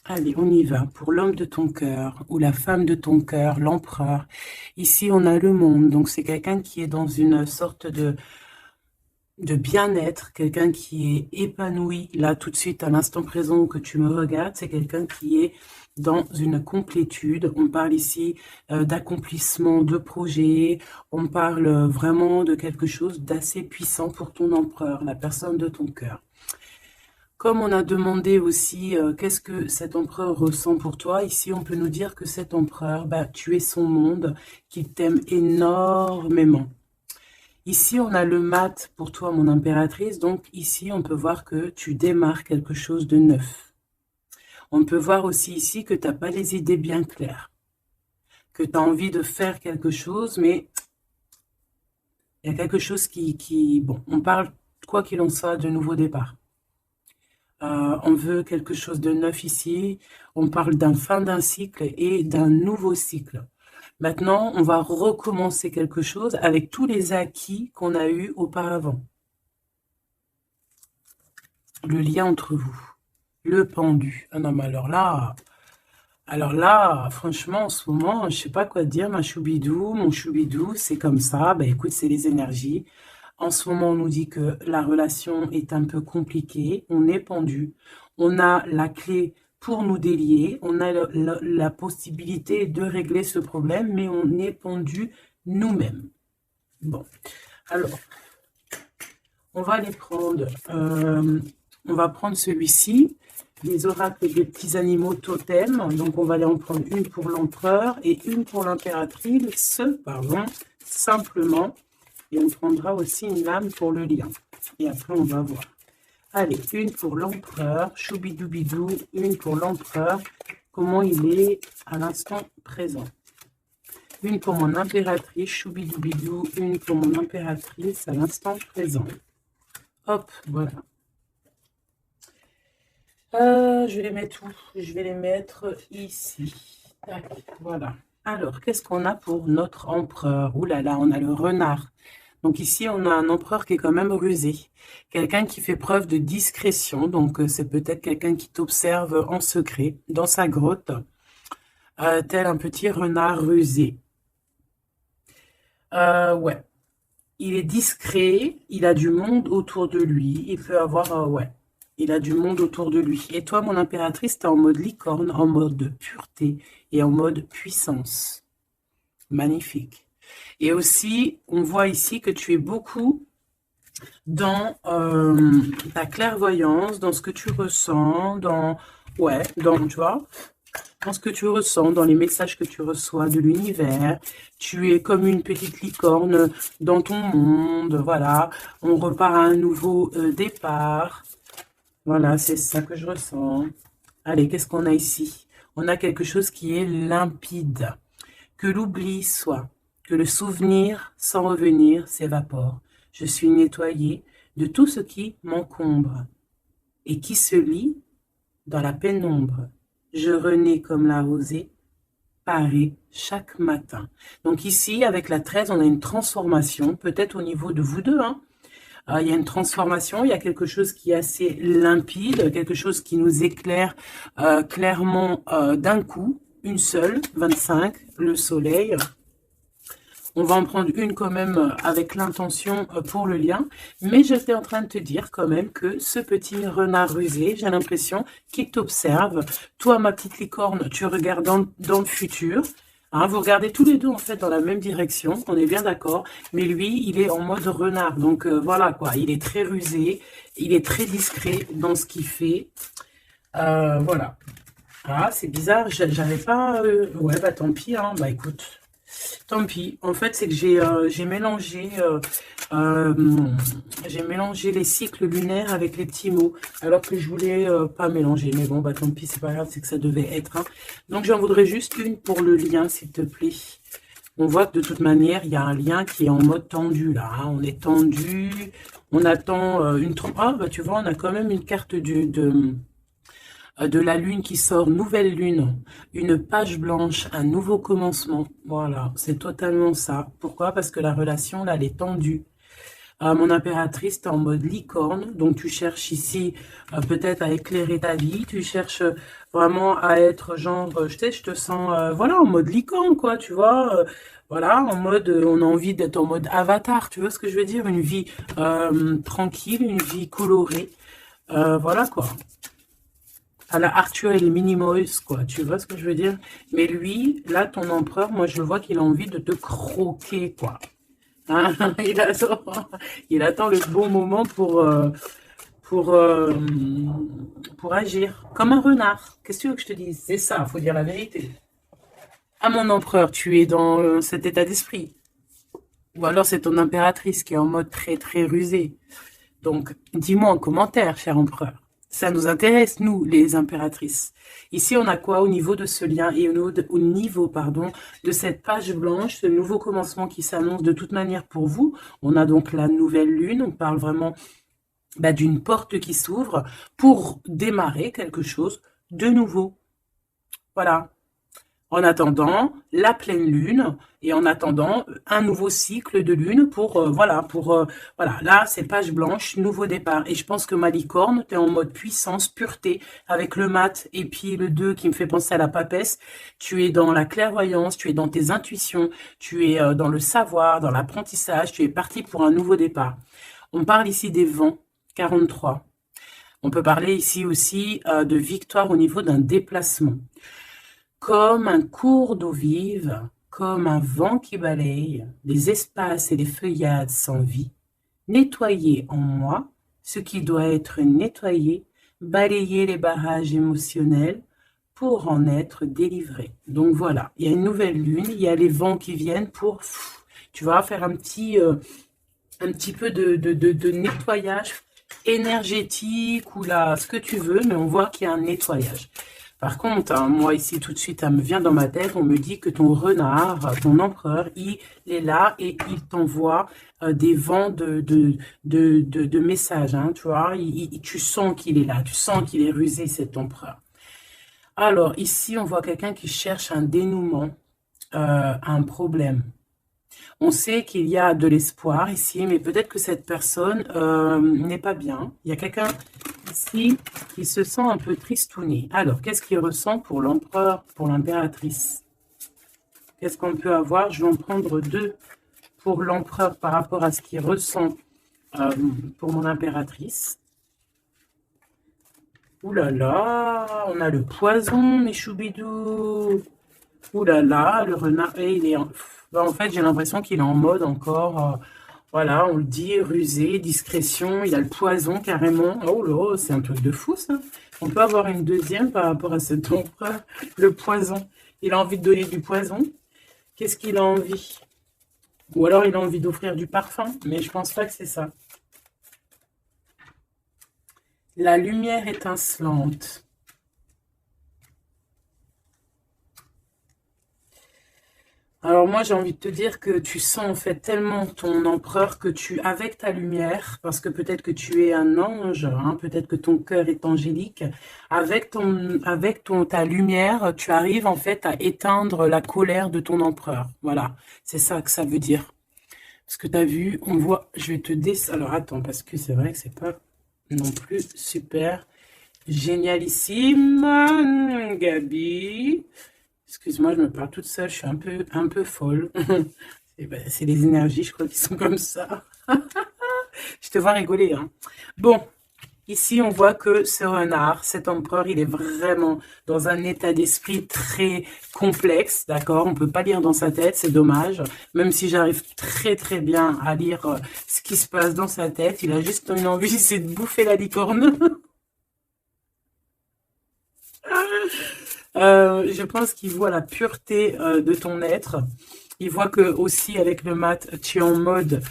Allez, on y va. Pour l'homme de ton cœur ou la femme de ton cœur, l'empereur. Ici, on a le monde. Donc, c'est quelqu'un qui est dans une sorte de bien-être, quelqu'un qui est épanoui. Là, tout de suite, à l'instant présent que tu me regardes, c'est quelqu'un qui est dans une complétude. On parle ici d'accomplissement de projet. On parle vraiment de quelque chose d'assez puissant pour ton empereur, la personne de ton cœur. Comme on a demandé aussi qu'est-ce que cet empereur ressent pour toi, ici on peut nous dire que cet empereur, bah, tu es son monde, qu'il t'aime énormément. Ici on a le mat pour toi, mon impératrice, donc ici on peut voir que tu démarres quelque chose de neuf. On peut voir aussi ici que tu n'as pas les idées bien claires, que tu as envie de faire quelque chose, mais il y a quelque chose bon, on parle, quoi qu'il en soit, de nouveau départ. On veut quelque chose de neuf ici. On parle d'un fin d'un cycle et d'un nouveau cycle. Maintenant, on va recommencer quelque chose avec tous les acquis qu'on a eus auparavant. Le lien entre vous. Le pendu. Ah non, mais alors là, franchement, en ce moment, je sais pas quoi te dire, ma choubidou, mon choubidou, c'est comme ça. Ben écoute, c'est les énergies. En ce moment, on nous dit que la relation est un peu compliquée, on est pendu, on a la clé pour nous délier, on a la possibilité de régler ce problème, mais on est pendu nous-mêmes. Bon, alors, on va les prendre. On va prendre celui-ci, les oracles des petits animaux totems. Donc, on va aller en prendre une pour l'empereur et une pour l'impératrice, pardon, simplement. Et on prendra aussi une lame pour le lien. Et après, on va voir. Allez, une pour l'empereur, choubidoubidou, une pour l'empereur, comment il est à l'instant présent. Une pour mon impératrice, choubidoubidou, une pour mon impératrice à l'instant présent. Hop, voilà. Je vais les mettre où? Je vais les mettre ici. Tac, voilà. Alors, qu'est-ce qu'on a pour notre empereur? Ouh là là, on a le renard. Donc ici, on a un empereur qui est quand même rusé. Quelqu'un qui fait preuve de discrétion. Donc, c'est peut-être quelqu'un qui t'observe en secret, dans sa grotte, tel un petit renard rusé. Ouais. Il est discret, il a du monde autour de lui. Il peut avoir, ouais, il a du monde autour de lui. Et toi, mon impératrice, tu es en mode licorne, en mode pureté et en mode puissance. Magnifique. Et aussi, on voit ici que tu es beaucoup dans ta clairvoyance, dans ce que tu ressens, ouais, tu vois, dans ce que tu ressens, dans les messages que tu reçois de l'univers. Tu es comme une petite licorne dans ton monde, voilà. On repart à un nouveau départ. Voilà, c'est ça que je ressens. Allez, qu'est-ce qu'on a ici? On a quelque chose qui est limpide. Que l'oubli soit, que le souvenir, sans revenir, s'évapore. Je suis nettoyée de tout ce qui m'encombre et qui se lie dans la pénombre. Je renais comme la rosée, parée chaque matin. Donc ici, avec la 13, on a une transformation, peut-être au niveau de vous deux, hein. Il y a une transformation, il y a quelque chose qui est assez limpide, quelque chose qui nous éclaire clairement d'un coup, une seule, 25, le soleil. On va en prendre une quand même avec l'intention pour le lien. Mais j'étais en train de te dire quand même que ce petit renard rusé, j'ai l'impression qu'il t'observe. Toi, ma petite licorne, tu regardes dans le futur. Hein, vous regardez tous les deux en fait dans la même direction, on est bien d'accord. Mais lui, il est en mode renard. Donc voilà quoi, il est très rusé, il est très discret dans ce qu'il fait. Voilà. Ah, c'est bizarre, j'avais pas... Ouais, bah tant pis, hein. Bah écoute... Tant pis. En fait, c'est que euh, j'ai mélangé les cycles lunaires avec les petits mots, alors que je voulais pas mélanger. Mais bon, bah tant pis, c'est pas grave, c'est que ça devait être. Hein. Donc, j'en voudrais juste une pour le lien, s'il te plaît. On voit que de toute manière, il y a un lien qui est en mode tendu, là. Hein. On est tendu, on attend une... Ah, bah tu vois, on a quand même une carte de la lune qui sort, nouvelle lune, une page blanche, un nouveau commencement. Voilà, c'est totalement ça. Pourquoi? Parce que la relation, là, elle est tendue. Mon impératrice, tu es en mode licorne, donc tu cherches ici peut-être à éclairer ta vie, tu cherches vraiment à être genre, je sais, je te sens, voilà, en mode licorne, quoi, tu vois, voilà, en mode, on a envie d'être en mode avatar, tu vois ce que je veux dire, une vie tranquille, une vie colorée, voilà, quoi. À la Arthur et les Minimoys, quoi, tu vois ce que je veux dire? Mais lui, là, ton empereur, moi, je vois qu'il a envie de te croquer, quoi. Hein, il attend le bon moment pour, euh, pour agir. Comme un renard. Qu'est-ce que tu veux que je te dise? C'est ça, faut dire la vérité. Ah, mon empereur, tu es dans cet état d'esprit. Ou alors c'est ton impératrice qui est en mode très très rusé. Donc, dis-moi en commentaire, cher empereur. Ça nous intéresse, nous, les impératrices. Ici, on a quoi au niveau de ce lien et au niveau, pardon, de cette page blanche, ce nouveau commencement qui s'annonce de toute manière pour vous. On a donc la nouvelle lune. On parle vraiment d'une porte qui s'ouvre pour démarrer quelque chose de nouveau. Voilà. En attendant la pleine lune et en attendant un nouveau cycle de lune pour voilà, là c'est page blanche, nouveau départ. Et je pense que ma licorne, tu es en mode puissance, pureté, avec le mat et puis le 2 qui me fait penser à la papesse. Tu es dans la clairvoyance, tu es dans tes intuitions, tu es dans le savoir, dans l'apprentissage, tu es parti pour un nouveau départ. On parle ici des vents, 43. On peut parler ici aussi de victoire au niveau d'un déplacement. Comme un cours d'eau vive, comme un vent qui balaye les espaces et les feuillades sans vie, nettoyer en moi ce qui doit être nettoyé, balayer les barrages émotionnels pour en être délivré. Donc voilà, il y a une nouvelle lune, il y a les vents qui viennent pour, tu vas faire un petit peu de nettoyage énergétique ou là, ce que tu veux, mais on voit qu'il y a un nettoyage. Par contre, hein, moi ici tout de suite, ça me vient dans ma tête, on me dit que ton renard, ton empereur, il est là et il t'envoie des vents de messages, hein, tu vois, tu sens qu'il est là, tu sens qu'il est rusé cet empereur. Alors ici, on voit quelqu'un qui cherche un dénouement, un problème. On sait qu'il y a de l'espoir ici, mais peut-être que cette personne n'est pas bien. Il y a quelqu'un ici qui se sent un peu tristouné. Alors, qu'est-ce qu'il ressent pour l'empereur, pour l'impératrice? Qu'est-ce qu'on peut avoir? Je vais en prendre deux pour l'empereur par rapport à ce qu'il ressent pour mon impératrice. Ouh là là, on a le poison, mes choubidous. Ouh là là, le renard, il est en fait, j'ai l'impression qu'il est en mode encore, voilà, on le dit, rusé, discrétion, il a le poison carrément. Oh là, c'est un truc de fou ça. On peut avoir une deuxième par rapport à cet empereur, le poison. Il a envie de donner du poison. Qu'est-ce qu'il a envie? Ou alors il a envie d'offrir du parfum, mais je pense pas que c'est ça. La lumière étincelante. Alors moi, j'ai envie de te dire que tu sens en fait tellement ton empereur que avec ta lumière, parce que peut-être que tu es un ange, hein, peut-être que ton cœur est angélique, ta lumière, tu arrives en fait à éteindre la colère de ton empereur. Voilà, c'est ça que ça veut dire. Parce que tu as vu, on voit, je vais te alors attends, parce que c'est vrai que c'est pas non plus super génialissime, Gabi. Excuse-moi, je me parle toute seule, je suis un peu folle. C'est les énergies, je crois, qui sont comme ça. Je te vois rigoler, hein. Bon, ici, on voit que ce renard, cet empereur, il est vraiment dans un état d'esprit très complexe, d'accord? On peut pas lire dans sa tête, c'est dommage. Même si j'arrive très très bien à lire ce qui se passe dans sa tête, il a juste une envie, c'est de bouffer la licorne. Je pense qu'il voit la pureté de ton être. Il voit que aussi avec le mat, tu es en mode,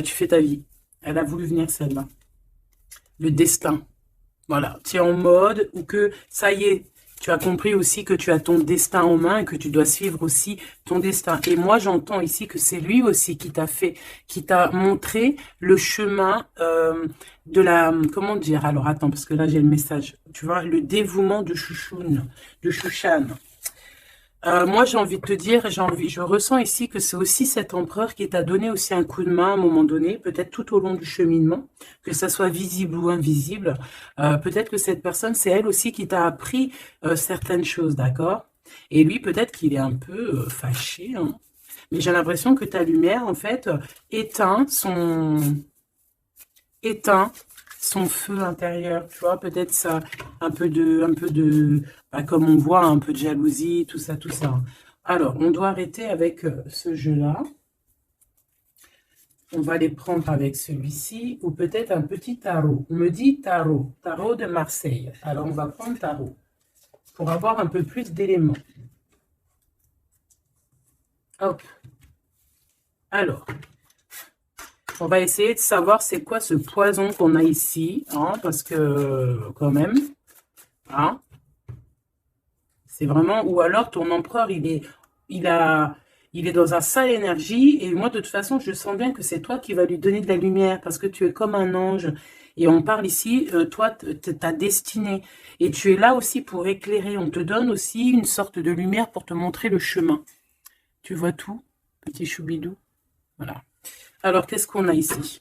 tu fais ta vie. Elle a voulu venir celle-là. Le destin. Voilà, tu es en mode où que ça y est, tu as compris aussi que tu as ton destin en main et que tu dois suivre aussi ton destin. Et moi, j'entends ici que c'est lui aussi qui t'a montré le chemin de la, comment dire, alors attends, parce que là j'ai le message, tu vois, le dévouement de Chouchoun, de Chouchan. Moi, j'ai envie de te dire, je ressens ici que c'est aussi cet empereur qui t'a donné aussi un coup de main à un moment donné, peut-être tout au long du cheminement, que ça soit visible ou invisible. Peut-être que cette personne, c'est elle aussi qui t'a appris certaines choses, d'accord? Et lui, peut-être qu'il est un peu fâché, hein. Mais j'ai l'impression que ta lumière, en fait, éteint son, éteint son feu intérieur, tu vois, peut-être ça, bah, comme on voit, un peu de jalousie, tout ça, tout ça. Alors, on doit arrêter avec ce jeu-là. On va les prendre avec celui-ci, ou peut-être un petit tarot. On me dit tarot, tarot de Marseille. Alors, on va prendre tarot, pour avoir un peu plus d'éléments. Hop. Alors, on va essayer de savoir c'est quoi ce poison qu'on a ici, hein, parce que, quand même, hein, c'est vraiment... Ou alors, ton empereur, il est dans un sale énergie, et moi, de toute façon, je sens bien que c'est toi qui vas lui donner de la lumière, parce que tu es comme un ange. Et on parle ici, toi, ta destinée. Et tu es là aussi pour éclairer. On te donne aussi une sorte de lumière pour te montrer le chemin. Tu vois tout, petit choubidou? Voilà. Alors, qu'est-ce qu'on a ici?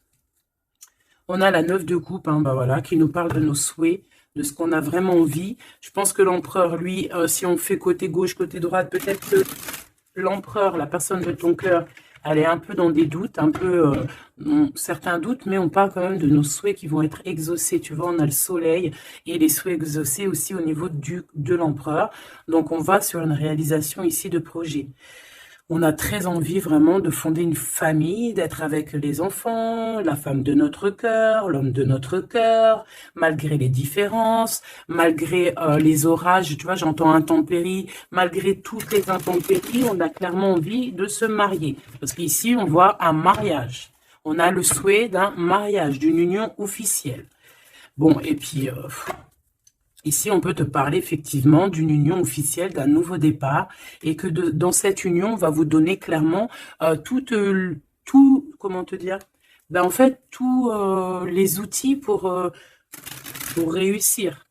On a la 9 de coupe, hein, bah voilà, qui nous parle de nos souhaits, de ce qu'on a vraiment envie. Je pense que l'empereur, lui, si on fait côté gauche, côté droite, peut-être que l'empereur, la personne de ton cœur, elle est un peu dans des doutes, un peu certains doutes, mais on parle quand même de nos souhaits qui vont être exaucés. Tu vois, on a le soleil et les souhaits exaucés aussi au niveau de l'empereur. Donc, on va sur une réalisation ici de projet. On a très envie vraiment de fonder une famille, d'être avec les enfants, la femme de notre cœur, l'homme de notre cœur, malgré les différences, malgré les orages, tu vois, j'entends intempéries, malgré toutes les intempéries, on a clairement envie de se marier. Parce qu'ici, on voit un mariage. On a le souhait d'un mariage, d'une union officielle. Bon, et puis... ici, on peut te parler effectivement d'une union officielle, d'un nouveau départ, et que dans cette union, on va vous donner clairement tout, comment te dire, ben, en fait, tous les outils pour réussir.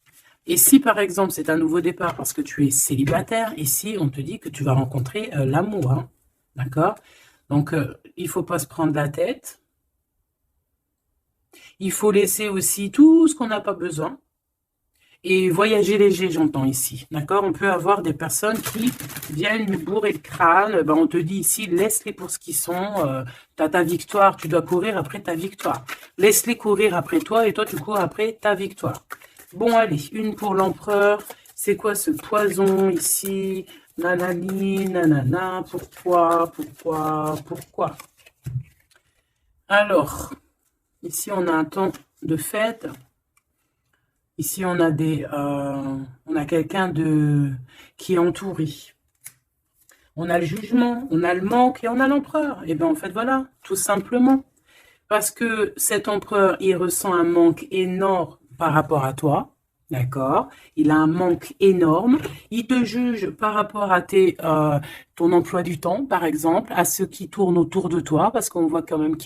Et si, par exemple, c'est un nouveau départ parce que tu es célibataire, ici, on te dit que tu vas rencontrer l'amour, hein, d'accord? Donc, il faut pas se prendre la tête. Il faut laisser aussi tout ce qu'on n'a pas besoin. Et voyager léger, j'entends ici, d'accord? On peut avoir des personnes qui viennent nous bourrer le crâne. Ben, on te dit ici, laisse-les pour ce qu'ils sont. Tu as ta victoire, tu dois courir après ta victoire. Laisse-les courir après toi et toi, tu cours après ta victoire. Bon, allez, une pour l'empereur. C'est quoi ce poison ici? Nanani, nanana, pourquoi? Alors, ici, on a un temps de fête. Ici, on a quelqu'un qui est entouré. On a le jugement, on a le manque et on a l'empereur. Et bien, en fait, voilà, tout simplement. Parce que cet empereur, il ressent un manque énorme par rapport à toi. D'accord? Il a un manque énorme. Il te juge par rapport à ton emploi du temps, par exemple, à ceux qui tournent autour de toi, parce qu'on voit quand même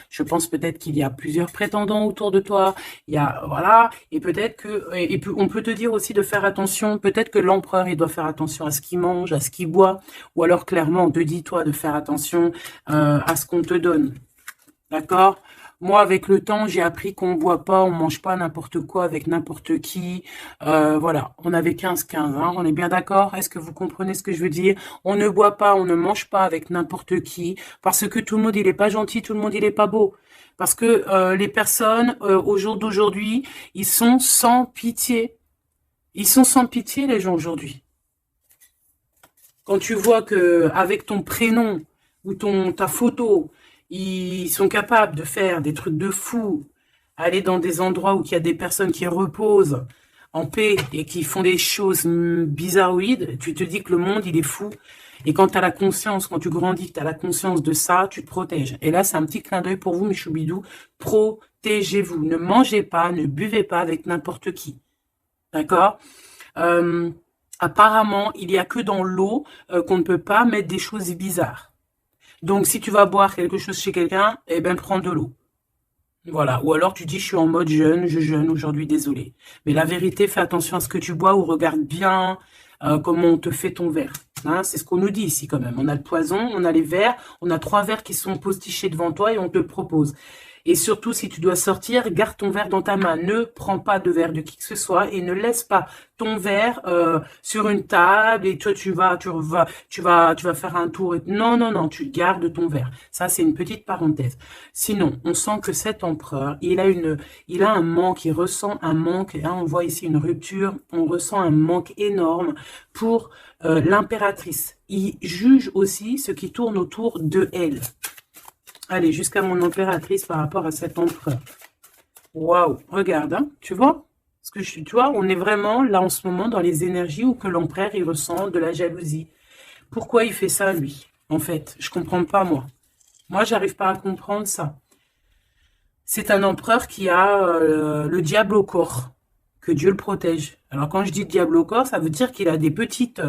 je pense peut-être qu'il y a plusieurs prétendants autour de toi. Il y a, voilà, et peut-être on peut te dire aussi de faire attention. Peut-être que l'empereur, il doit faire attention à ce qu'il mange, à ce qu'il boit, ou alors clairement, on te dit, toi, de faire attention à ce qu'on te donne. D'accord? Moi, avec le temps, j'ai appris qu'on ne boit pas, on mange pas n'importe quoi avec n'importe qui. Voilà, on avait 15-15, hein, on est bien d'accord? Est-ce que vous comprenez ce que je veux dire? On ne boit pas, on ne mange pas avec n'importe qui, parce que tout le monde, il est pas gentil, tout le monde, il est pas beau. Parce que les personnes, au jour d'aujourd'hui, ils sont sans pitié. Ils sont sans pitié, les gens, aujourd'hui. Quand tu vois que avec ton prénom ou ta photo, ils sont capables de faire des trucs de fou, aller dans des endroits où il y a des personnes qui reposent en paix et qui font des choses bizarroïdes, tu te dis que le monde, il est fou. Et quand tu as la conscience, quand tu grandis, tu as la conscience de ça, tu te protèges. Et là, c'est un petit clin d'œil pour vous, mes choubidous. Protégez-vous. Ne mangez pas, ne buvez pas avec n'importe qui. D'accord? Apparemment, il n'y a que dans l'eau qu'on ne peut pas mettre des choses bizarres. Donc, si tu vas boire quelque chose chez quelqu'un, eh ben, prends de l'eau. Voilà. Ou alors, tu dis, je suis en mode jeûne, je jeûne aujourd'hui, désolé. Mais la vérité, fais attention à ce que tu bois ou regarde bien comment on te fait ton verre. Hein, c'est ce qu'on nous dit ici quand même. On a le poison, on a les vers, on a 3 vers qui sont postichés devant toi et on te propose. Et surtout, si tu dois sortir, garde ton verre dans ta main. Ne prends pas de verre de qui que ce soit et ne laisse pas ton verre sur une table et toi tu vas faire un tour. Non, non, non, tu gardes ton verre. Ça, c'est une petite parenthèse. Sinon, on sent que cet empereur, il a un manque, il ressent un manque. Hein, on voit ici une rupture, on ressent un manque énorme pour l'impératrice. Il juge aussi ce qui tourne autour de elle. Allez, jusqu'à mon impératrice par rapport à cet empereur. Waouh, regarde, hein, tu vois ce que tu vois, on est vraiment là en ce moment dans les énergies où que l'empereur, il ressent de la jalousie. Pourquoi il fait ça, lui? En fait, je comprends pas, moi. Moi, j'arrive pas à comprendre ça. C'est un empereur qui a le diable au corps. Que Dieu le protège. Alors, quand je dis diable au corps, ça veut dire qu'il a des petites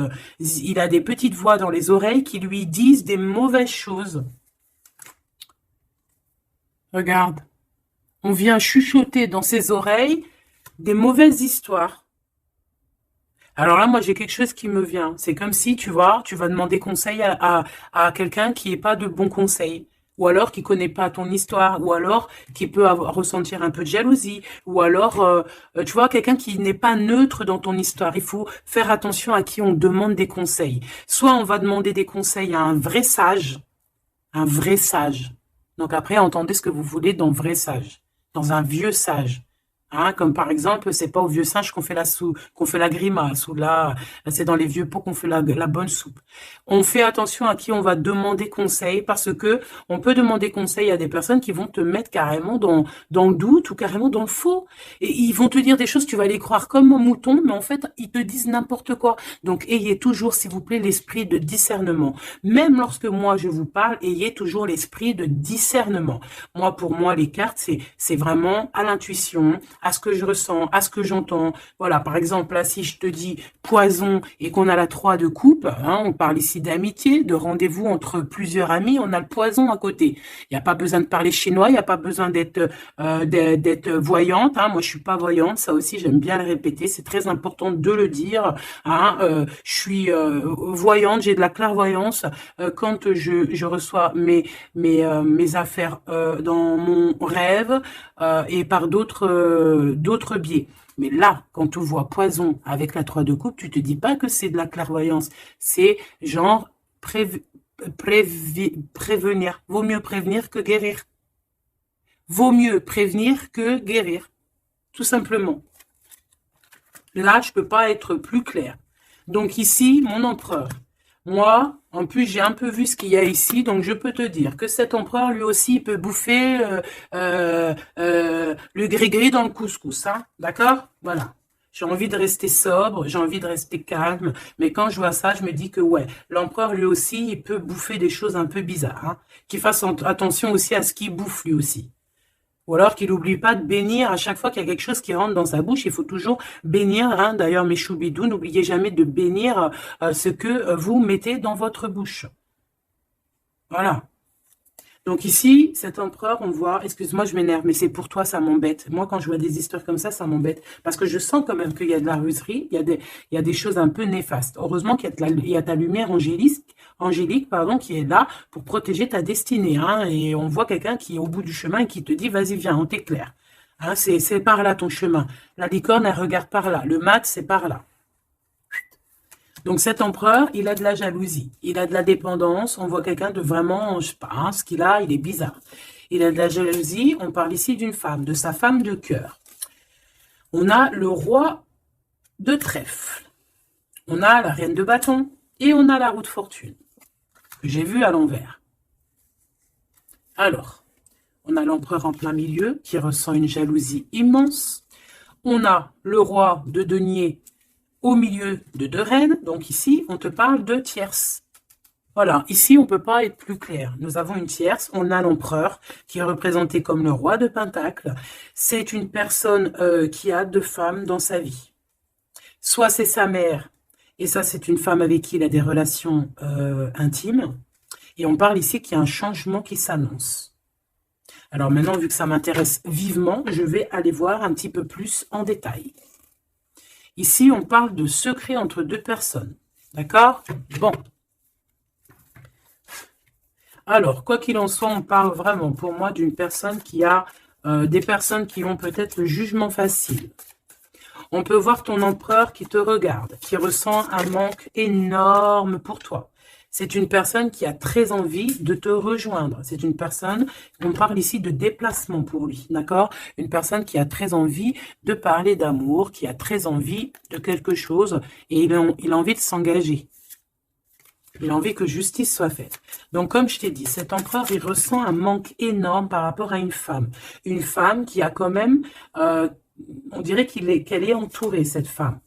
voix dans les oreilles qui lui disent des mauvaises choses. Regarde, on vient chuchoter dans ses oreilles des mauvaises histoires. Alors là, moi, j'ai quelque chose qui me vient. C'est comme si, tu vois, tu vas demander conseil à quelqu'un qui n'est pas de bons conseils. Ou alors qui connaît pas ton histoire. Ou alors qui peut ressentir un peu de jalousie. Ou alors, tu vois, quelqu'un qui n'est pas neutre dans ton histoire. Il faut faire attention à qui on demande des conseils. Soit on va demander des conseils à un vrai sage. Un vrai sage. Donc après, entendez ce que vous voulez dans vrai sage, dans un vieux sage. Hein, comme par exemple, c'est pas au vieux singe qu'on fait la grimace, ou là, c'est dans les vieux pots qu'on fait la bonne soupe. On fait attention à qui on va demander conseil, parce que on peut demander conseil à des personnes qui vont te mettre carrément dans le doute ou carrément dans le faux. Et ils vont te dire des choses, tu vas les croire comme un mouton, mais en fait, ils te disent n'importe quoi. Donc, ayez toujours, s'il vous plaît, l'esprit de discernement. Même lorsque moi, je vous parle, ayez toujours l'esprit de discernement. Moi, pour moi, les cartes, c'est vraiment à l'intuition, à ce que je ressens, à ce que j'entends. Voilà, par exemple, là, si je te dis poison et qu'on a la 3 de coupe, hein, on parle ici d'amitié, de rendez-vous entre plusieurs amis, on a le poison à côté. Il n'y a pas besoin de parler chinois, il n'y a pas besoin d'être voyante. Hein. Moi, je suis pas voyante, ça aussi, j'aime bien le répéter, c'est très important de le dire. Hein. Je suis voyante, j'ai de la clairvoyance quand je reçois mes affaires dans mon rêve et par d'autres biais. Mais là, quand on voit poison avec la 3 de coupe, tu te dis pas que c'est de la clairvoyance. C'est genre prévenir. Vaut mieux prévenir que guérir. Vaut mieux prévenir que guérir. Tout simplement. Là, je peux pas être plus clair. Donc ici, mon empereur. Moi, en plus, j'ai un peu vu ce qu'il y a ici, donc je peux te dire que cet empereur, lui aussi, il peut bouffer le gris-gris dans le couscous, hein, d'accord? Voilà. J'ai envie de rester sobre, j'ai envie de rester calme, mais quand je vois ça, je me dis que ouais, l'empereur, lui aussi, il peut bouffer des choses un peu bizarres, hein, qu'il fasse attention aussi à ce qu'il bouffe, lui aussi. Ou alors qu'il n'oublie pas de bénir à chaque fois qu'il y a quelque chose qui rentre dans sa bouche. Il faut toujours bénir. Hein. D'ailleurs, mes choubidous, n'oubliez jamais de bénir ce que vous mettez dans votre bouche. Voilà. Donc ici, cet empereur, on voit, excuse-moi, je m'énerve, mais c'est pour toi, ça m'embête. Moi, quand je vois des histoires comme ça m'embête. Parce que je sens quand même qu'il y a de la ruserie, il y a des choses un peu néfastes. Heureusement qu'il y a ta lumière angélique, pardon, qui est là pour protéger ta destinée. Hein, et on voit quelqu'un qui est au bout du chemin et qui te dit, vas-y, viens, on t'éclaire. Hein, c'est par là ton chemin. La licorne, elle regarde par là. Le mat, c'est par là. Donc cet empereur, il a de la jalousie, il a de la dépendance, on voit quelqu'un de vraiment, je sais pas, hein, ce qu'il a, il est bizarre. Il a de la jalousie, on parle ici d'une femme, de sa femme de cœur. On a le roi de trèfle, on a la reine de bâton et on a la roue de fortune, que j'ai vu à l'envers. Alors, on a l'empereur en plein milieu qui ressent une jalousie immense. On a le roi de denier au milieu de 2 reines, donc ici, on te parle de tierce. Voilà, ici, on ne peut pas être plus clair. Nous avons une tierce, on a l'empereur, qui est représenté comme le roi de Pentacle. C'est une personne qui a 2 femmes dans sa vie. Soit c'est sa mère, et ça, c'est une femme avec qui il a des relations intimes. Et on parle ici qu'il y a un changement qui s'annonce. Alors maintenant, vu que ça m'intéresse vivement, je vais aller voir un petit peu plus en détail. Ici, on parle de secret entre 2 personnes. D'accord? Bon. Alors, quoi qu'il en soit, on parle vraiment, pour moi, d'une personne qui a des personnes qui ont peut-être le jugement facile. On peut voir ton empereur qui te regarde, qui ressent un manque énorme pour toi. C'est une personne qui a très envie de te rejoindre. C'est une personne, on parle ici de déplacement pour lui, d'accord? Une personne qui a très envie de parler d'amour, qui a très envie de quelque chose et il a envie de s'engager. Il a envie que justice soit faite. Donc, comme je t'ai dit, cet empereur, il ressent un manque énorme par rapport à une femme. Une femme qui a quand même, on dirait qu'elle est entourée, cette femme.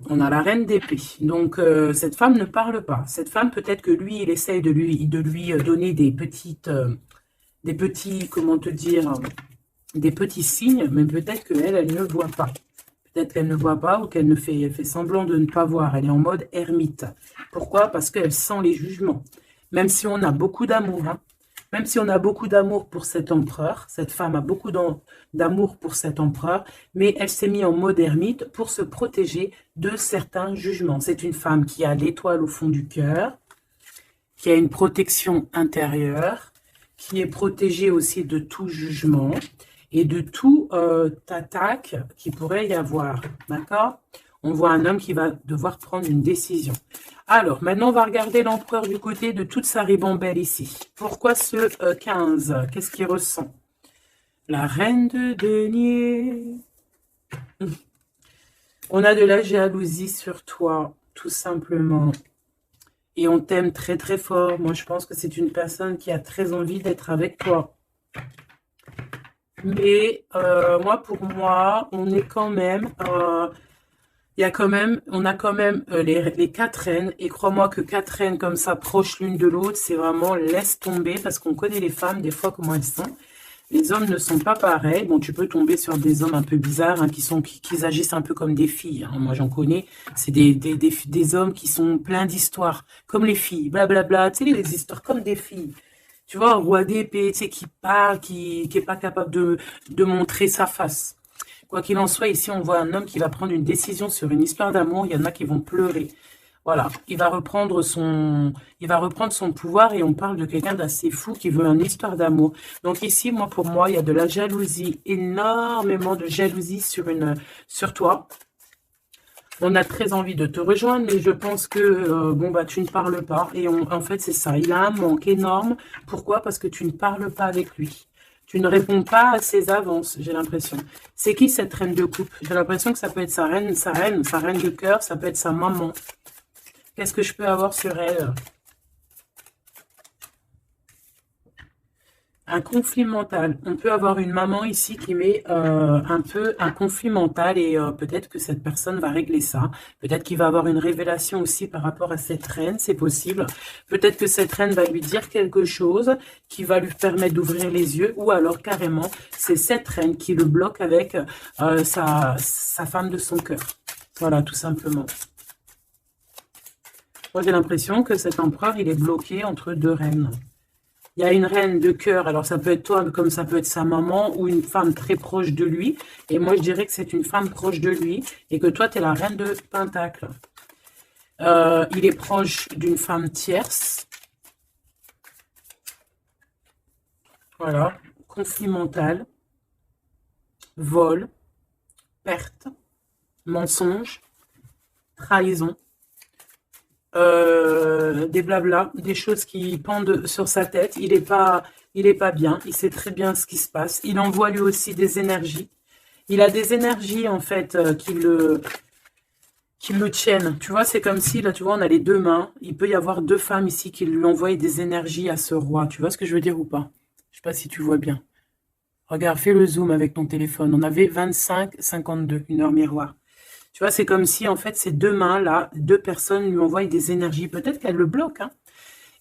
On a la reine d'épée. Donc, cette femme ne parle pas. Cette femme, peut-être que lui, il essaye de lui donner des petits, comment te dire, des petits signes, mais peut-être qu'elle, elle ne voit pas. Peut-être qu'elle ne voit pas ou qu'elle fait semblant de ne pas voir. Elle est en mode ermite. Pourquoi? Parce qu'elle sent les jugements. Même si on a beaucoup d'amour, hein, même si on a beaucoup d'amour pour cet empereur, cette femme a beaucoup d'amour pour cet empereur, mais elle s'est mise en mode ermite pour se protéger de certains jugements. C'est une femme qui a l'étoile au fond du cœur, qui a une protection intérieure, qui est protégée aussi de tout jugement et de tout attaque qui pourrait y avoir. D'accord? On voit un homme qui va devoir prendre une décision. Alors, maintenant, on va regarder l'empereur du côté de toute sa ribambelle ici. Pourquoi ce 15? Qu'est-ce qu'il ressent? La reine de denier. On a de la jalousie sur toi, tout simplement. Et on t'aime très très fort. Moi, je pense que c'est une personne qui a très envie d'être avec toi. Mais pour moi, on est quand même... on a quand même les 4 reines, et crois-moi que 4 reines comme ça, proches l'une de l'autre, c'est vraiment laisse tomber, parce qu'on connaît les femmes, des fois, comment elles sont. Les hommes ne sont pas pareils. Bon, tu peux tomber sur des hommes un peu bizarres, hein, qui agissent un peu comme des filles, hein. Moi, j'en connais. C'est des hommes qui sont pleins d'histoires, comme les filles, blablabla, tu sais, les histoires comme des filles. Tu vois, un roi d'épée, tu sais, qui parle, qui est pas capable de montrer sa face. Quoi qu'il en soit, ici, on voit un homme qui va prendre une décision sur une histoire d'amour. Il y en a qui vont pleurer. Voilà, il va reprendre son pouvoir, et on parle de quelqu'un d'assez fou qui veut une histoire d'amour. Donc ici, pour moi, il y a de la jalousie, énormément de jalousie sur toi. On a très envie de te rejoindre, mais je pense que tu ne parles pas. Et en fait, c'est ça. Il a un manque énorme. Pourquoi? Parce que tu ne parles pas avec lui. Tu ne réponds pas à ses avances, j'ai l'impression. C'est qui cette reine de coupe? J'ai l'impression que ça peut être sa reine de cœur, ça peut être sa maman. Qu'est-ce que je peux avoir sur elle? Un conflit mental. On peut avoir une maman ici qui met un peu un conflit mental, et peut-être que cette personne va régler ça. Peut-être qu'il va avoir une révélation aussi par rapport à cette reine, c'est possible. Peut-être que cette reine va lui dire quelque chose qui va lui permettre d'ouvrir les yeux, ou alors carrément, c'est cette reine qui le bloque avec sa femme de son cœur. Voilà, tout simplement. Moi, j'ai l'impression que cet empereur, il est bloqué entre 2 reines. Il y a une reine de cœur, alors ça peut être toi, comme ça peut être sa maman, ou une femme très proche de lui. Et moi, je dirais que c'est une femme proche de lui, et que toi, tu es la reine de Pentacle. Il est proche d'une femme tierce. Voilà, conflit mental, vol, perte, mensonge, trahison. Des blabla, des choses qui pendent sur sa tête. Il est pas bien. Il sait très bien ce qui se passe. Il envoie lui aussi des énergies. Il a des énergies en fait qui le tiennent. Tu vois, c'est comme si là, tu vois, on a les 2 mains. Il peut y avoir 2 femmes ici qui lui envoient des énergies à ce roi. Tu vois ce que je veux dire ou pas? Je sais pas si tu vois bien. Regarde, fais le zoom avec ton téléphone. On avait 25-52, une heure miroir. Tu vois, c'est comme si, en fait, ces 2 mains-là, 2 personnes lui envoient des énergies. Peut-être qu'elle le bloque, hein.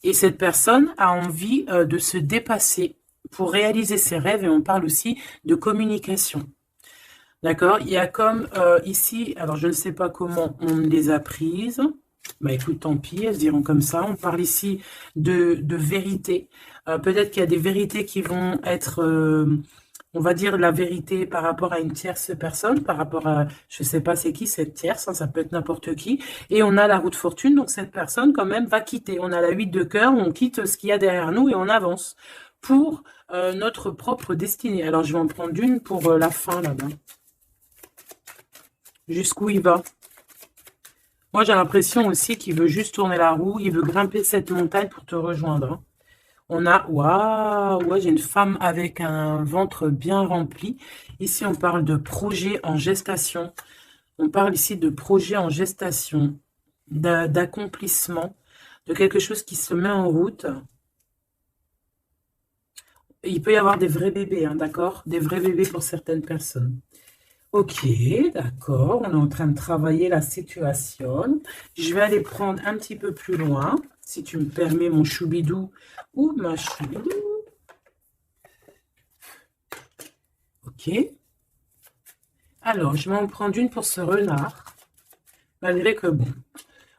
Et cette personne a envie de se dépasser pour réaliser ses rêves. Et on parle aussi de communication. D'accord? Il y a comme ici, alors je ne sais pas comment on les a prises. Bah écoute, tant pis, elles se diront comme ça. On parle ici de vérité. Peut-être qu'il y a des vérités qui vont être On va dire la vérité par rapport à une tierce personne, par rapport à, je sais pas c'est qui cette tierce, hein, ça peut être n'importe qui. Et on a la roue de fortune, donc cette personne quand même va quitter. On a la 8 de cœur, on quitte ce qu'il y a derrière nous et on avance pour notre propre destinée. Alors je vais en prendre une pour la fin là-bas. Jusqu'où il va? Moi j'ai l'impression aussi qu'il veut juste tourner la roue, il veut grimper cette montagne pour te rejoindre, hein. On a, waouh, ouais, j'ai une femme avec un ventre bien rempli. Ici, on parle de projet en gestation. On parle ici de projet en gestation, d'accomplissement, de quelque chose qui se met en route. Il peut y avoir des vrais bébés, hein, d'accord? Des vrais bébés pour certaines personnes. Ok, d'accord. On est en train de travailler la situation. Je vais aller prendre un petit peu plus loin, si tu me permets, mon choubidou ou ma choubidou. Ok. Alors, je vais en prendre une pour ce renard. Malgré que, bon,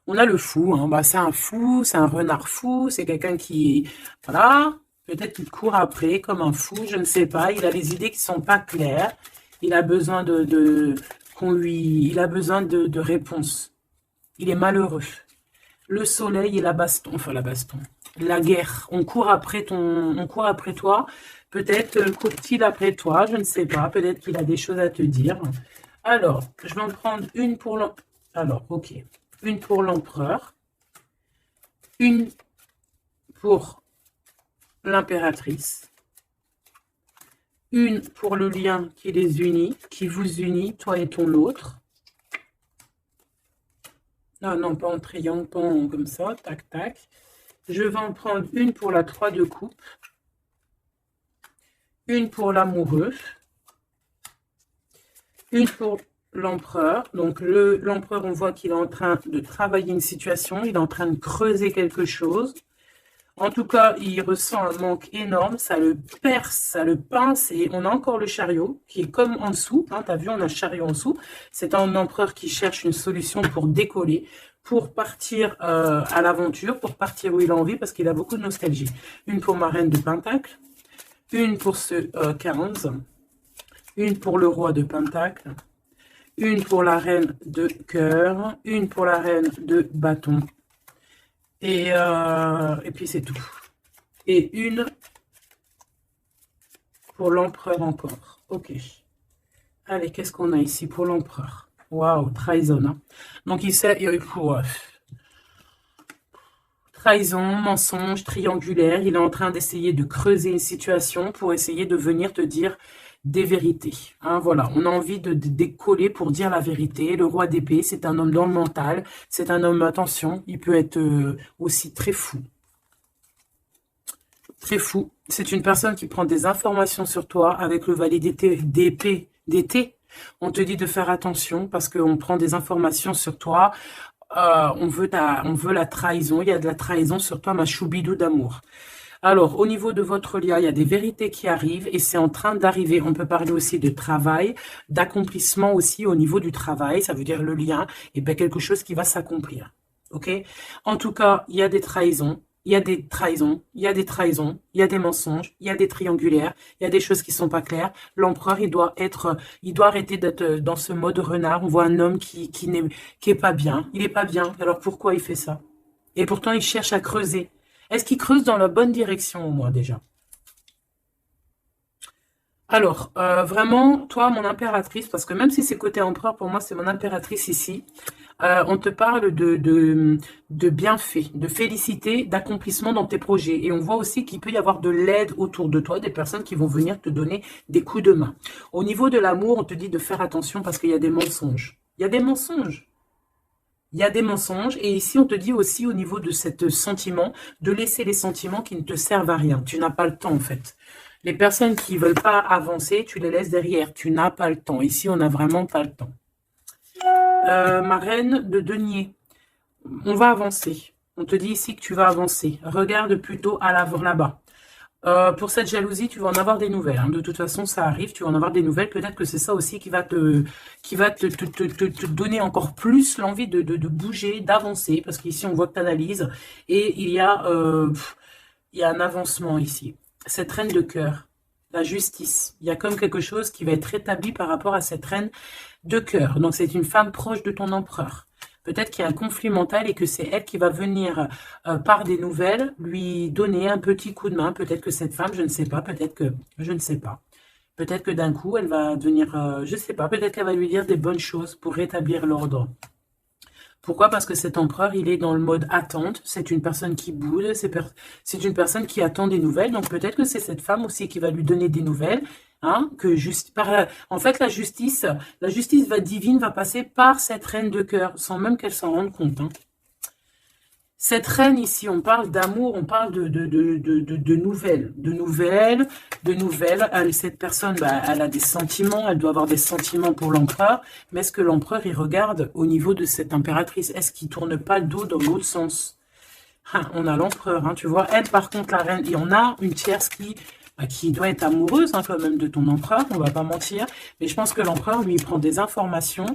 on a le fou, hein. Bah, c'est un fou, c'est un renard fou, c'est quelqu'un qui, voilà, peut-être qu'il court après comme un fou, je ne sais pas. Il a des idées qui sont pas claires. Il a besoin il a besoin de réponses. Il est malheureux. Le soleil et la baston, enfin la baston, la guerre. On court après toi. Peut-être court-il après toi, je ne sais pas. Peut-être qu'il a des choses à te dire. Alors, je vais en prendre une pour l'empereur. Alors, ok. Une pour l'empereur. Une pour l'impératrice. Une pour le lien qui les unit, qui vous unit, toi et ton autre. Non, non, pas en triangle, pas en comme ça, tac, tac. Je vais en prendre une pour la 3 de coupe. Une pour l'amoureux. Une pour l'empereur. Donc, l'empereur, on voit qu'il est en train de travailler une situation. Il est en train de creuser quelque chose. En tout cas, il ressent un manque énorme, ça le perce, ça le pince, et on a encore le chariot qui est comme en dessous, hein, tu as vu, on a le chariot en dessous. C'est un empereur qui cherche une solution pour décoller, pour partir à l'aventure, pour partir où il a envie, parce qu'il a beaucoup de nostalgie. Une pour ma reine de Pentacle, une pour ce 15, une pour le roi de Pentacle, une pour la reine de cœur, une pour la reine de bâton. Et puis c'est tout. Et une pour l'empereur encore. Ok. Allez, qu'est-ce qu'on a ici pour l'empereur? Waouh, trahison, hein. Donc il sait, trahison, mensonge, triangulaire. Il est en train d'essayer de creuser une situation pour essayer de venir te dire des vérités, hein, voilà, on a envie de décoller pour dire la vérité. Le roi d'épée, c'est un homme dans le mental, c'est un homme, attention, il peut être aussi très fou. Très fou. C'est une personne qui prend des informations sur toi avec le valet d'été. On te dit de faire attention parce qu'on prend des informations sur toi. On veut la trahison. Il y a de la trahison sur toi, ma choubidou d'amour. Alors, au niveau de votre lien, il y a des vérités qui arrivent et c'est en train d'arriver. On peut parler aussi de travail, d'accomplissement aussi au niveau du travail. Ça veut dire le lien, et bien quelque chose qui va s'accomplir. Ok? En tout cas, il y a des trahisons. Il y a des trahisons, il y a des trahisons, il y a des mensonges, il y a des triangulaires, il y a des choses qui sont pas claires. L'empereur, il doit arrêter d'être dans ce mode renard. On voit un homme qui est pas bien. Il est pas bien. Alors pourquoi il fait ça? Et pourtant, il cherche à creuser. Est-ce qu'il creuse dans la bonne direction au moins déjà? Alors, vraiment, toi, mon impératrice, parce que même si c'est côté empereur, pour moi, c'est mon impératrice ici, on te parle de bienfaits, de félicité, d'accomplissement dans tes projets. Et on voit aussi qu'il peut y avoir de l'aide autour de toi, des personnes qui vont venir te donner des coups de main. Au niveau de l'amour, on te dit de faire attention parce qu'il y a des mensonges. Il y a des mensonges. Il y a des mensonges et ici on te dit aussi au niveau de ce sentiment, de laisser les sentiments qui ne te servent à rien. Tu n'as pas le temps en fait. Les personnes qui ne veulent pas avancer, tu les laisses derrière. Tu n'as pas le temps. Ici on n'a vraiment pas le temps. Ma reine de denier, on va avancer. On te dit ici que tu vas avancer. Regarde plutôt à l'avant là-bas. Pour cette jalousie, tu vas en avoir des nouvelles, hein. De toute façon, ça arrive, tu vas en avoir des nouvelles. Peut-être que c'est ça aussi qui va te donner encore plus l'envie de bouger, d'avancer. Parce qu'ici, on voit que tu analyses. Et il y a un avancement ici. Cette reine de cœur. la justice. Il y a comme quelque chose qui va être rétabli par rapport à cette reine de cœur. Donc, c'est une femme proche de ton empereur. Peut-être qu'il y a un conflit mental et que c'est elle qui va venir, par des nouvelles, lui donner un petit coup de main. Peut-être que cette femme, je ne sais pas, peut-être que, je ne sais pas. Peut-être que d'un coup, elle va venir, je ne sais pas, peut-être qu'elle va lui dire des bonnes choses pour rétablir l'ordre. Pourquoi? Parce que cet empereur, il est dans le mode attente. C'est une personne qui boude, c'est une personne qui attend des nouvelles. Donc peut-être que c'est cette femme aussi qui va lui donner des nouvelles. Hein, que juste en fait, la justice divine va passer par cette reine de cœur, sans même qu'elle s'en rende compte. Hein. Cette reine ici, on parle d'amour, on parle de nouvelles, cette personne, bah, elle a des sentiments, elle doit avoir des sentiments pour l'empereur, mais est-ce que l'empereur, il regarde au niveau de cette impératrice? Est-ce qu'il tourne pas le dos dans l'autre sens? Ah, on a l'empereur, hein, tu vois. Elle, par contre, la reine, il y en a une tierce qui doit être amoureuse, hein, quand même, de ton empereur, on va pas mentir, mais je pense que l'empereur, lui, il prend des informations,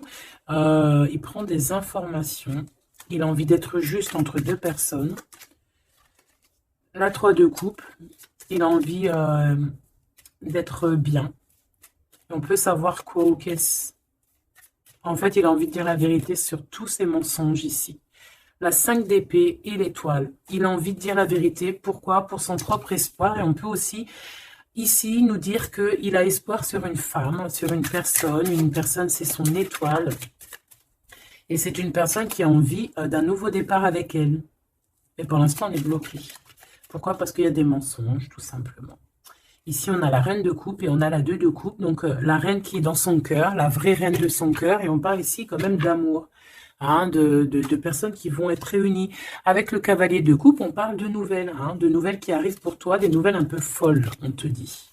il a envie d'être juste entre deux personnes. La 3 de coupe, il a envie d'être bien. On peut savoir quoi ou qu'est-ce. En fait, il a envie de dire la vérité sur tous ces mensonges ici. La 5 d'épée et l'étoile. Il a envie de dire la vérité. Pourquoi? Pour son propre espoir. Et on peut aussi, ici, nous dire qu'il a espoir sur une femme, sur une personne. Une personne, c'est son étoile. Et c'est une personne qui a envie d'un nouveau départ avec elle. Mais pour l'instant, on est bloqué. Pourquoi? Parce qu'il y a des mensonges, tout simplement. Ici, on a la reine de coupe et on a la 2 de coupe. Donc, la reine qui est dans son cœur, la vraie reine de son cœur. Et on parle ici quand même d'amour. Hein, de personnes qui vont être réunies. Avec le cavalier de coupe, on parle de nouvelles. Hein, de nouvelles qui arrivent pour toi, des nouvelles un peu folles, on te dit.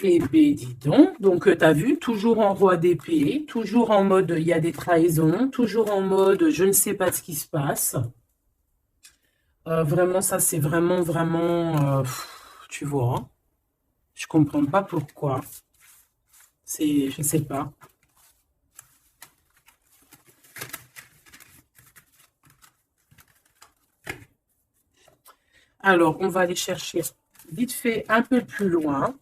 Eh bien, dis donc tu as vu, toujours en roi d'épée, toujours en mode il y a des trahisons, toujours en mode je ne sais pas ce qui se passe. Vraiment, ça c'est vraiment, tu vois, hein, je comprends pas pourquoi. Je sais pas. Alors, on va aller chercher vite fait un peu plus loin.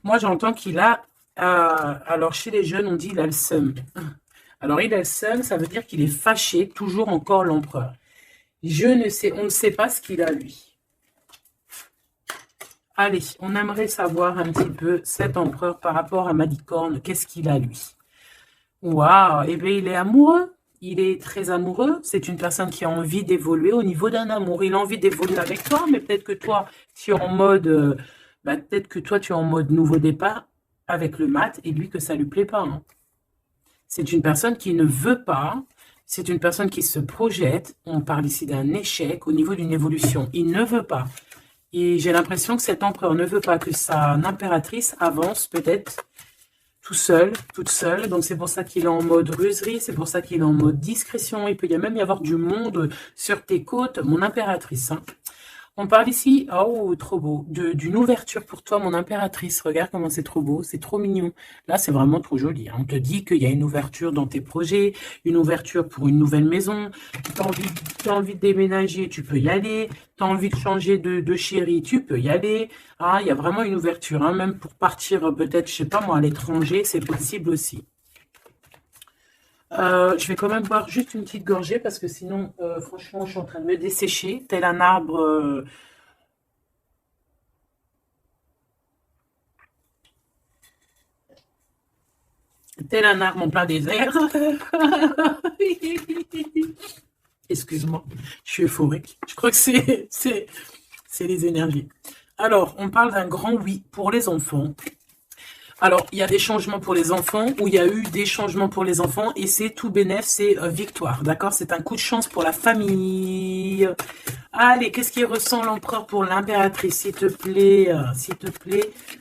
Moi, j'entends qu'il a... alors, chez les jeunes, on dit il a le seum. Alors, il a le seum, ça veut dire qu'il est fâché, toujours encore l'empereur. On ne sait pas ce qu'il a, lui. Allez, on aimerait savoir un petit peu cet empereur par rapport à Malicorne. Qu'est-ce qu'il a, lui? Waouh, eh bien, il est amoureux. Il est très amoureux. C'est une personne qui a envie d'évoluer au niveau d'un amour. Il a envie d'évoluer avec toi, mais peut-être que toi, tu es en mode... peut-être que toi, tu es en mode nouveau départ avec le mat et lui, que ça lui plaît pas. Hein. C'est une personne qui ne veut pas. C'est une personne qui se projette. On parle ici d'un échec au niveau d'une évolution. Il ne veut pas. Et j'ai l'impression que cet empereur ne veut pas que sa impératrice avance peut-être tout seul, toute seule. Donc c'est pour ça qu'il est en mode ruserie, c'est pour ça qu'il est en mode discrétion. Il peut même y avoir du monde sur tes côtes, mon impératrice. Hein. On parle ici, oh, trop beau, d'une ouverture pour toi, mon impératrice. Regarde comment c'est trop beau, c'est trop mignon. Là, c'est vraiment trop joli. Hein. On te dit qu'il y a une ouverture dans tes projets, une ouverture pour une nouvelle maison. Tu as envie de déménager, tu peux y aller. Tu as envie de changer de chérie, tu peux y aller. Ah, il y a vraiment une ouverture, hein. Même pour partir peut-être, je sais pas moi, à l'étranger, c'est possible aussi. Je vais quand même boire juste une petite gorgée parce que sinon, franchement, je suis en train de me dessécher, tel un arbre. Tel un arbre en plein désert. Excuse-moi, je suis euphorique. Je crois que c'est les énergies. Alors, on parle d'un grand oui pour les enfants. Alors, il y a des changements pour les enfants, ou il y a eu des changements pour les enfants, et c'est tout bénef, c'est victoire, d'accord? C'est un coup de chance pour la famille. Allez, qu'est-ce qu'il ressent l'empereur pour l'impératrice, s'il te plaît,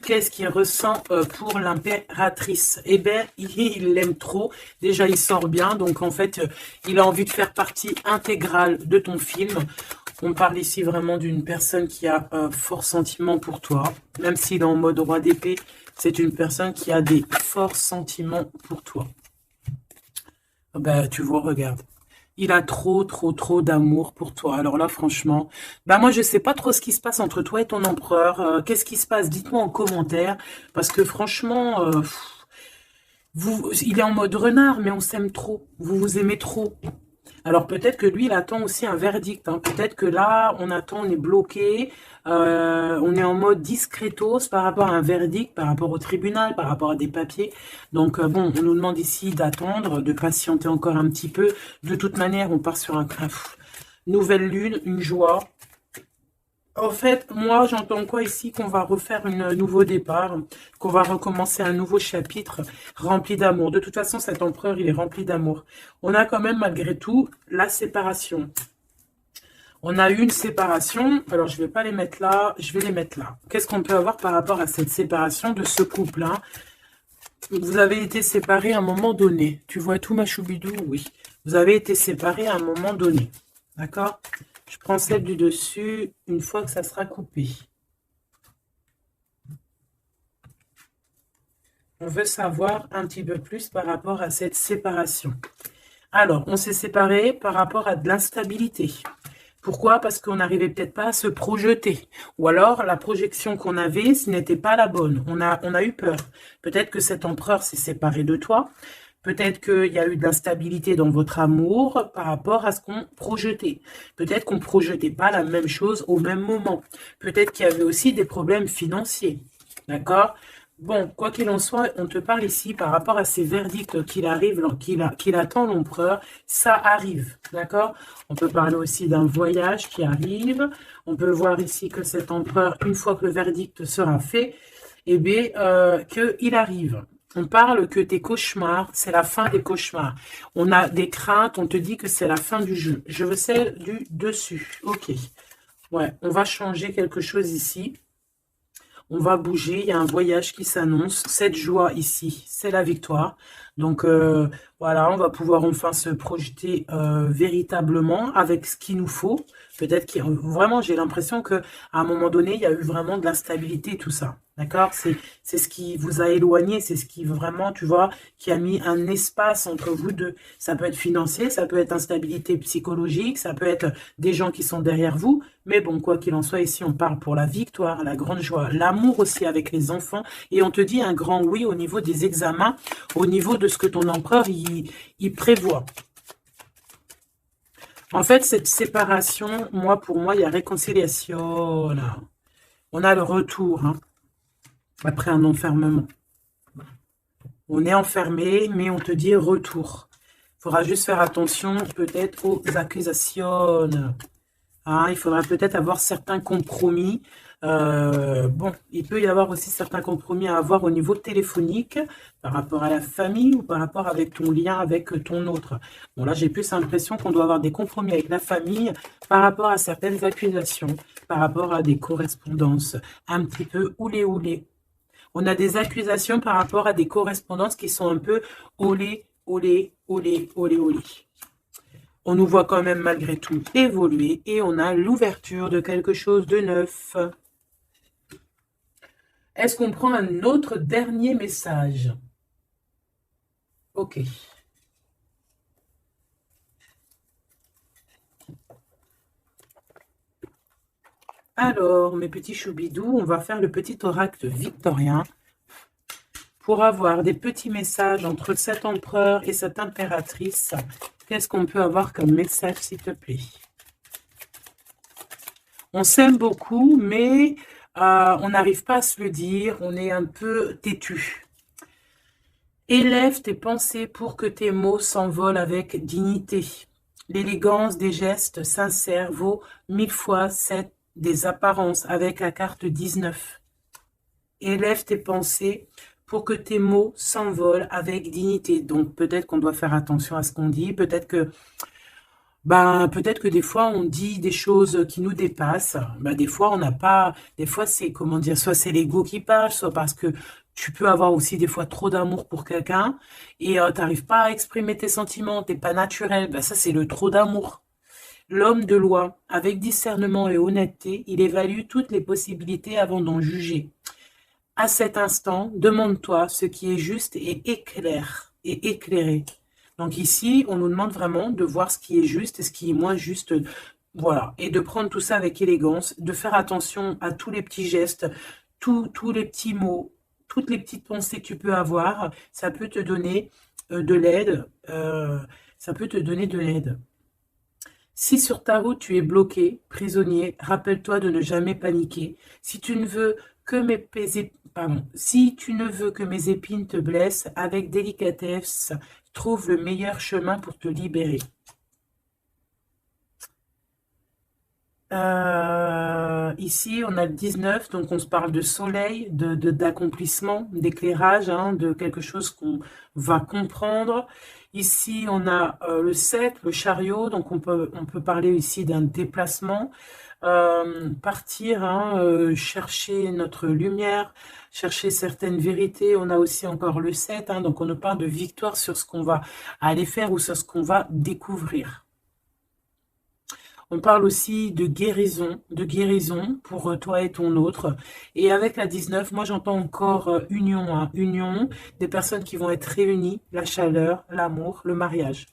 qu'est-ce qu'il ressent pour l'impératrice? Eh bien, il l'aime trop, déjà il sort bien, donc en fait, il a envie de faire partie intégrale de ton film. On parle ici vraiment d'une personne qui a un fort sentiment pour toi, même s'il est en mode roi d'épée. C'est une personne qui a des forts sentiments pour toi. Ben, tu vois, regarde. Il a trop, trop, trop d'amour pour toi. Alors là, franchement, bah moi, je sais pas trop ce qui se passe entre toi et ton empereur. Qu'est-ce qui se passe? Dites-moi en commentaire. Parce que franchement, il est en mode renard, mais on s'aime trop. Vous vous aimez trop. Alors peut-être que lui, il attend aussi un verdict, hein. Peut-être que là, on attend, on est bloqué, on est en mode discretos par rapport à un verdict, par rapport au tribunal, par rapport à des papiers. Donc bon, on nous demande ici d'attendre, de patienter encore un petit peu. De toute manière, on part sur nouvelle lune, une joie. En fait, moi, j'entends quoi ici? Qu'on va refaire un nouveau départ, qu'on va recommencer un nouveau chapitre rempli d'amour. De toute façon, cet empereur, il est rempli d'amour. On a quand même, malgré tout, la séparation. On a eu une séparation. Alors, je ne vais pas les mettre là, je vais les mettre là. Qu'est-ce qu'on peut avoir par rapport à cette séparation de ce couple-là? Vous avez été séparés à un moment donné. Tu vois tout, ma choubidou? Oui. Vous avez été séparés à un moment donné. D'accord? Je prends celle du dessus une fois que ça sera coupé. On veut savoir un petit peu plus par rapport à cette séparation. Alors, on s'est séparés par rapport à de l'instabilité. Pourquoi? Parce qu'on n'arrivait peut-être pas à se projeter. Ou alors, la projection qu'on avait, ce n'était pas la bonne. On a eu peur. Peut-être que cet empereur s'est séparé de toi. Peut-être qu'il y a eu de l'instabilité dans votre amour par rapport à ce qu'on projetait. Peut-être qu'on ne projetait pas la même chose au même moment. Peut-être qu'il y avait aussi des problèmes financiers. D'accord? Bon, quoi qu'il en soit, on te parle ici par rapport à ces verdicts qu'il attend l'empereur. Ça arrive, d'accord? On peut parler aussi d'un voyage qui arrive. On peut voir ici que cet empereur, une fois que le verdict sera fait, eh bien, qu'il arrive. On parle que tes cauchemars, c'est la fin des cauchemars. On a des craintes, on te dit que c'est la fin du jeu. Je veux celle du dessus. Ok. Ouais, on va changer quelque chose ici. On va bouger, il y a un voyage qui s'annonce. Cette joie ici, c'est la victoire. Donc voilà, on va pouvoir enfin se projeter véritablement avec ce qu'il nous faut. Peut-être que vraiment, j'ai l'impression qu'à un moment donné, il y a eu vraiment de l'instabilité, tout ça. D'accord? C'est ce qui vous a éloigné, c'est ce qui vraiment, tu vois, qui a mis un espace entre vous deux. Ça peut être financier, ça peut être instabilité psychologique, ça peut être des gens qui sont derrière vous. Mais bon, quoi qu'il en soit, ici, on parle pour la victoire, la grande joie, l'amour aussi avec les enfants. Et on te dit un grand oui au niveau des examens, au niveau de ce que ton empereur, il prévoit. En fait, cette séparation, pour moi, il y a réconciliation. Là. On a le retour, hein, après un enfermement. On est enfermé, mais on te dit retour. Il faudra juste faire attention, peut-être, aux accusations. Hein, il faudra peut-être avoir certains compromis. Bon, il peut y avoir aussi certains compromis à avoir au niveau téléphonique par rapport à la famille ou par rapport avec ton lien avec ton autre. Bon, là, j'ai plus l'impression qu'on doit avoir des compromis avec la famille par rapport à certaines accusations, par rapport à des correspondances un petit peu oulé. On a des accusations par rapport à des correspondances qui sont un peu olé. On nous voit quand même malgré tout évoluer et on a l'ouverture de quelque chose de neuf. Est-ce qu'on prend un autre dernier message? Ok. Alors, mes petits choubidous, on va faire le petit oracle victorien pour avoir des petits messages entre cet empereur et cette impératrice. Qu'est-ce qu'on peut avoir comme message, s'il te plaît? On s'aime beaucoup, mais on n'arrive pas à se le dire. On est un peu têtu. Élève tes pensées pour que tes mots s'envolent avec dignité. L'élégance des gestes sincères vaut 1000 fois celle des apparences avec la carte 19. Élève tes pensées pour que tes mots s'envolent avec dignité. Donc peut-être qu'on doit faire attention à ce qu'on dit. Peut-être que des fois on dit des choses qui nous dépassent. Des fois on n'a pas, des fois c'est comment dire, soit c'est l'ego qui parle, soit parce que tu peux avoir aussi des fois trop d'amour pour quelqu'un et t'arrives pas à exprimer tes sentiments, t'es pas naturel. Ça c'est le trop d'amour. L'homme de loi, avec discernement et honnêteté, il évalue toutes les possibilités avant d'en juger. À cet instant, demande-toi ce qui est juste et éclairé. Donc ici, on nous demande vraiment de voir ce qui est juste et ce qui est moins juste. Voilà. Et de prendre tout ça avec élégance, de faire attention à tous les petits gestes, tous les petits mots, toutes les petites pensées que tu peux avoir. Ça peut te donner de l'aide. Ça peut te donner de l'aide. Si sur ta route tu es bloqué, prisonnier, rappelle-toi de ne jamais paniquer. Si tu ne veux que si tu ne veux que mes épines te blessent, avec délicatesse, trouve le meilleur chemin pour te libérer. Ici, on a le 19, donc on se parle de soleil, d'accomplissement, d'éclairage, hein, de quelque chose qu'on va comprendre. Ici, on a le 7, le chariot, donc on peut parler ici d'un déplacement, partir, hein, chercher notre lumière, chercher certaines vérités. On a aussi encore le 7, hein, donc on nous parle de victoire sur ce qu'on va aller faire ou sur ce qu'on va découvrir. On parle aussi de guérison pour toi et ton autre. Et avec la 19, moi j'entends encore union, hein, union, des personnes qui vont être réunies, la chaleur, l'amour, le mariage.